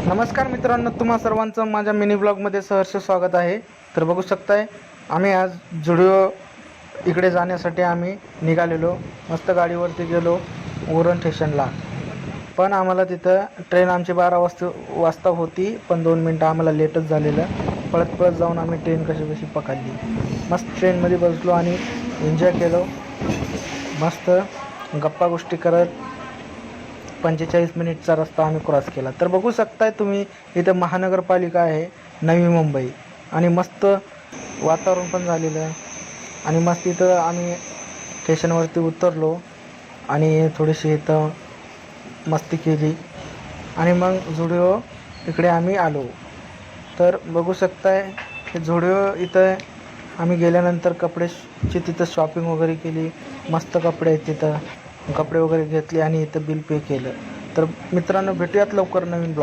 नमस्कार मित्रांनो, तुम्हा सर्वांचं माझ्या मिनी ब्लॉगमध्ये सहर्ष स्वागत आहे. तर बघू शकताय, आम्ही आज जुडिओ इकडे जाण्यासाठी आम्ही निघालेलो. मस्त गाडीवरती गेलो उरण स्टेशनला. पण आम्हाला तिथं ट्रेन आमची 12 वाजता होती, पण 2 मिनटं आम्हाला लेटच झालेलं. पळत पळत जाऊन आम्ही ट्रेन कशी पकडली. मस्त ट्रेनमध्ये बसलो आणि एन्जॉय केलो. मस्त गप्पा गोष्टी करत 45 मिनिटचा रस्ता आम्ही क्रॉस केला. तर बघू शकताय तुम्ही, इथं महानगरपालिका आहे नवी मुंबई, आणि मस्त वातावरण पण झालेलं. आणि मस्त इथं आम्ही स्टेशनवरती उतरलो आणि थोडीशी इथं मस्ती केली आणि मग जुडिओ इकडे आम्ही आलो. तर बघू शकताय हे जुडिओ. इथं आम्ही गेल्यानंतर कपड्याची तिथं शॉपिंग वगैरे केली. मस्त कपडे आहेत तिथं, कपडे वगैरे घेतले आणि इथं बिल पे केलं. तर मित्रांनो, भेटूयात लवकर नवीन ब्लॉग.